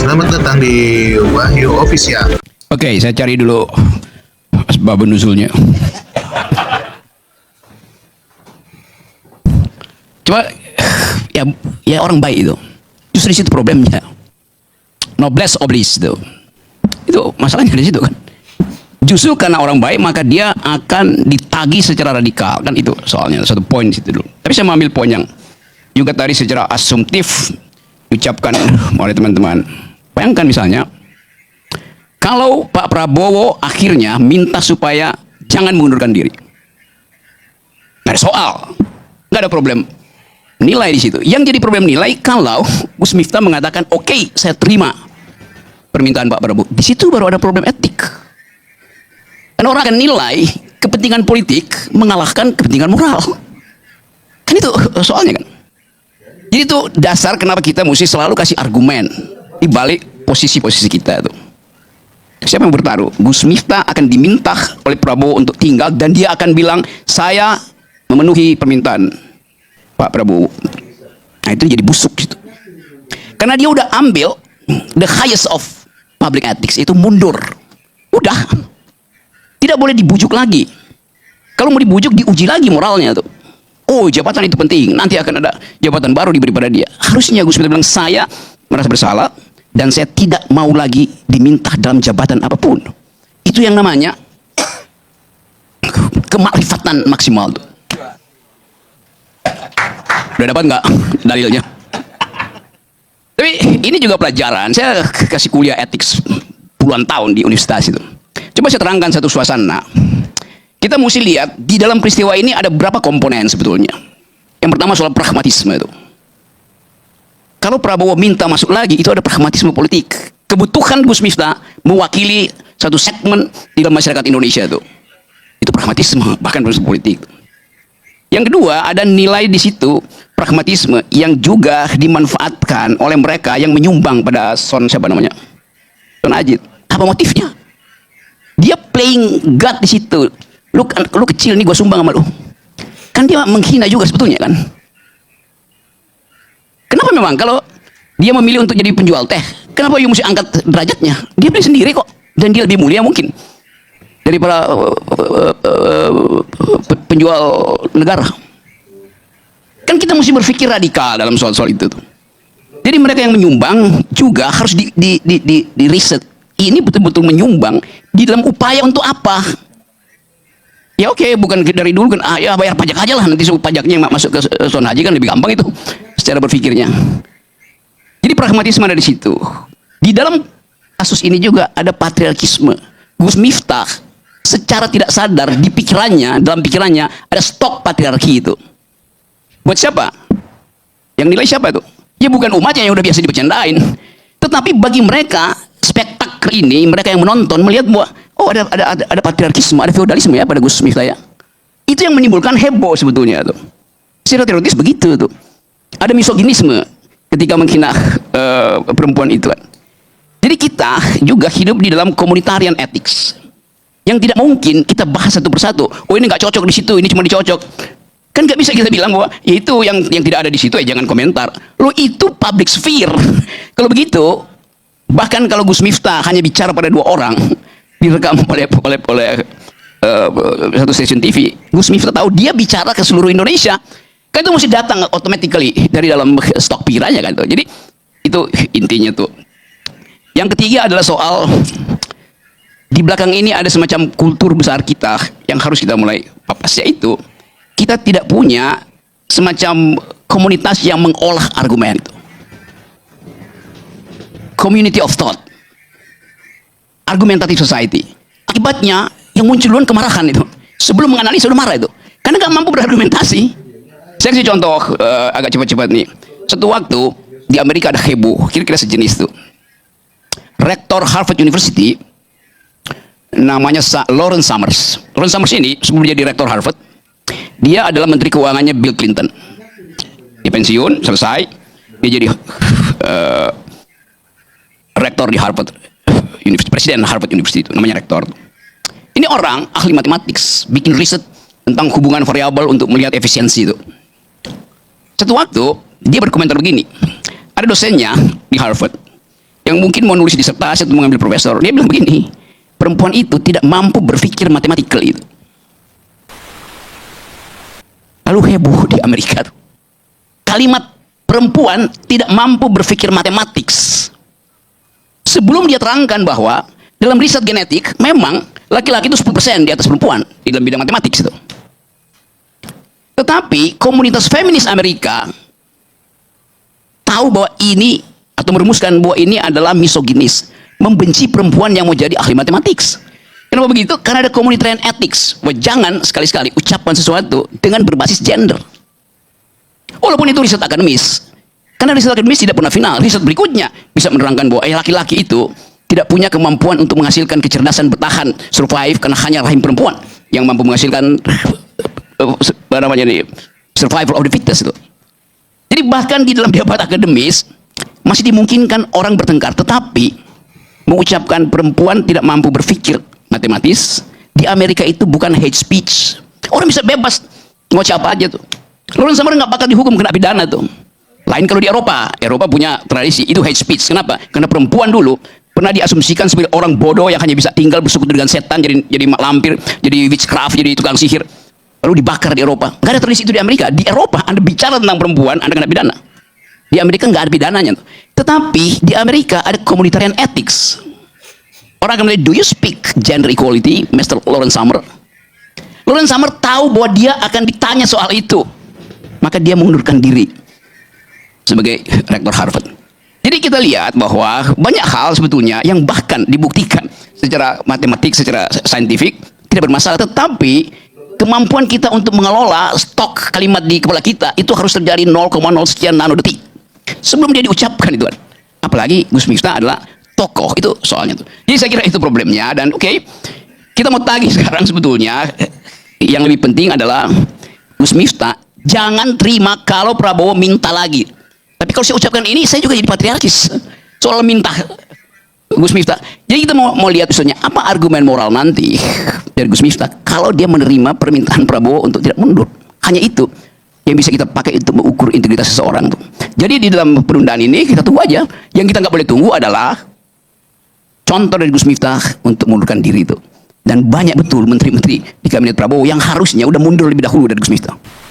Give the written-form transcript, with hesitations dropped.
Selamat datang di Wahyu Official. Oke, saya cari dulu asbab nuzulnya. Coba ya orang baik itu. Justru di situ problemnya. Noblesse oblige itu. Itu masalahnya di situ kan. Justru karena orang baik maka dia akan ditagih secara radikal, kan itu soalnya satu poin di situ dulu. Tapi saya mengambil poin yang juga tadi secara asumtif diucapkan oleh teman-teman. Bayangkan misalnya kalau Pak Prabowo akhirnya minta supaya jangan mengundurkan diri. Nggak ada soal, nggak ada problem nilai di situ. Yang jadi problem nilai kalau Gus Miftah mengatakan oke, saya terima permintaan Pak Prabowo. Di situ baru ada problem etik. Karena orang akan nilai kepentingan politik mengalahkan kepentingan moral. Kan itu soalnya kan. Jadi itu dasar kenapa kita mesti selalu kasih argumen di balik posisi-posisi kita itu. Siapa yang bertaruh? Gus Miftah akan diminta oleh Prabowo untuk tinggal dan dia akan bilang saya memenuhi permintaan Pak Prabowo. Nah itu jadi busuk gitu. Karena dia udah ambil the highest of public ethics, itu mundur. Udah. Tidak boleh dibujuk lagi. Kalau mau dibujuk diuji lagi moralnya tuh. Oh jabatan itu penting, nanti akan ada jabatan baru diberi pada dia. Harusnya Gus Miftah bilang saya merasa bersalah dan saya tidak mau lagi diminta dalam jabatan apapun. Itu yang namanya kemakrifatan maksimal tuh. Udah dapat nggak dalilnya? Tapi ini juga pelajaran. Saya kasih kuliah etik puluhan tahun di universitas itu. Coba saya terangkan satu suasana. Kita mesti lihat di dalam peristiwa ini ada berapa komponen sebetulnya. Yang pertama soal pragmatisme itu. Kalau Prabowo minta masuk lagi, itu ada pragmatisme politik. Kebutuhan Gus Miftah mewakili satu segmen di dalam masyarakat Indonesia itu. Itu pragmatisme, bahkan politik. Yang kedua, ada nilai di situ pragmatisme yang juga dimanfaatkan oleh mereka yang menyumbang pada Son siapa namanya? Son Ajit. Apa motifnya? Dia playing God di situ. Lu kecil nih, gue sumbang sama lu. Kan dia menghina juga sebetulnya kan. Kenapa memang kalau dia memilih untuk jadi penjual teh, kenapa you mesti angkat derajatnya? Dia beli sendiri kok, dan dia lebih mulia mungkin daripada penjual negara. Kan kita mesti berpikir radikal dalam soal-soal itu tuh. Jadi mereka yang menyumbang juga harus di riset. Ini betul-betul menyumbang di dalam upaya untuk apa? Ya oke, bukan dari dulu kan, ya bayar pajak aja lah, nanti pajaknya yang masuk ke Son Haji kan lebih gampang itu secara berpikirnya. Jadi pragmatisme ada di situ. Di dalam kasus ini juga ada patriarkisme. Gus Miftah secara tidak sadar di pikirannya, dalam pikirannya ada stok patriarki itu. Buat siapa? Yang nilai siapa itu? Ya bukan umatnya yang udah biasa dibercandain. Tetapi bagi mereka spektakel ini, mereka yang menonton melihat bahwa oh ada patriarkisme, ada feodalisme ya pada Gus Miftah ya. Itu yang menimbulkan heboh sebetulnya tuh. Secara teoritis begitu tuh. Ada misoginisme ketika menghina perempuan itu kan. Jadi kita juga hidup di dalam komunitarian ethics yang tidak mungkin kita bahas satu persatu. Oh ini nggak cocok di situ, ini cuma dicocok. Kan nggak bisa kita bilang bahwa ya itu yang tidak ada di situ ya jangan komentar. Lo itu public sphere. Kalau begitu, bahkan kalau Gus Miftah hanya bicara pada 2 orang, direkam oleh satu stasiun TV, Gus Miftah tahu dia bicara ke seluruh Indonesia. Kan itu mesti datang automatically dari dalam stok pikirannya kan tuh. Jadi itu intinya tuh. Yang ketiga adalah soal di belakang ini ada semacam kultur besar kita yang harus kita mulai papas, yaitu kita tidak punya semacam komunitas yang mengolah argumen itu. Community of thought, argumentative society. Akibatnya yang muncul duluan kemarahan itu. Sebelum menganalisa sudah marah itu, karena nggak mampu berargumentasi. Saya kasih contoh agak cepat-cepat nih. Suatu waktu di Amerika ada heboh, kira-kira sejenis itu. Rektor Harvard University namanya Lawrence Summers. Lawrence Summers ini sebelum jadi rektor Harvard, dia adalah menteri keuangannya Bill Clinton. Dia pensiun, selesai, dia jadi rektor di Harvard University, presiden Harvard University itu namanya rektor. Ini orang ahli matematik, bikin riset tentang hubungan variabel untuk melihat efisiensi itu. Satu waktu dia berkomentar begini, ada dosennya di Harvard yang mungkin mau nulis disertasi atau mengambil profesor, dia bilang begini, perempuan itu tidak mampu berpikir matematikal itu. Lalu heboh di Amerika tuh. Kalimat perempuan tidak mampu berpikir matematik. Sebelum dia terangkan bahwa dalam riset genetik memang laki-laki itu 10% di atas perempuan di dalam bidang matematik itu. Tetapi komunitas feminis Amerika tahu bahwa ini atau merumuskan bahwa ini adalah misoginis, membenci perempuan yang mau jadi ahli matematik. Kenapa begitu? Karena ada communitarian ethics, bahwa jangan sekali-sekali ucapan sesuatu dengan berbasis gender. Walaupun itu riset akademis, karena riset akademis tidak pernah final. Riset berikutnya bisa menerangkan bahwa laki-laki itu tidak punya kemampuan untuk menghasilkan kecerdasan bertahan, survive, karena hanya rahim perempuan yang mampu menghasilkan apa namanya ini, survival of the fittest itu. Jadi bahkan di dalam debat akademis masih dimungkinkan orang bertengkar, tetapi mengucapkan perempuan tidak mampu berpikir matematis di Amerika itu bukan hate speech. Orang bisa bebas ngocap aja tuh. Lawrence Summers nggak bakal dihukum kena pidana tuh. Lain kalau di Eropa, Eropa punya tradisi itu hate speech. Kenapa? Karena perempuan dulu pernah diasumsikan sebagai orang bodoh yang hanya bisa tinggal bersekutu dengan setan, jadi mak lampir, jadi witchcraft, jadi tukang sihir. Lalu dibakar di Eropa. Nggak ada tradisi itu di Amerika. Di Eropa Anda bicara tentang perempuan, Anda kena pidana. Di Amerika nggak ada pidananya. Tetapi di Amerika ada communitarian ethics. Orang akan bilang, do you speak gender equality, Mr. Lawrence Summers? Lawrence Summers tahu bahwa dia akan ditanya soal itu. Maka dia mengundurkan diri sebagai rektor Harvard. Jadi kita lihat bahwa banyak hal sebetulnya yang bahkan dibuktikan secara matematik, secara saintifik tidak bermasalah. Tetapi kemampuan kita untuk mengelola stok kalimat di kepala kita itu harus terjadi 0,0 sekian nanodetik sebelum dia diucapkan itu kan. Apalagi Gus Miftah adalah tokoh, itu soalnya tuh. Jadi saya kira itu problemnya. Dan oke, kita mau tagih sekarang sebetulnya yang lebih penting adalah Gus Miftah jangan terima kalau Prabowo minta lagi. Tapi kalau saya ucapkan ini, saya juga jadi patriarkis soal minta Gus Miftah. Jadi kita mau lihat misalnya apa argumen moral nanti dari Gus Miftah kalau dia menerima permintaan Prabowo untuk tidak mundur. Hanya itu yang bisa kita pakai untuk mengukur integritas seseorang. Jadi di dalam penundaan ini kita tunggu aja. Yang kita nggak boleh tunggu adalah contoh dari Gus Miftah untuk mundurkan diri itu. Dan banyak betul menteri-menteri di kabinet Prabowo yang harusnya udah mundur lebih dahulu dari Gus Miftah.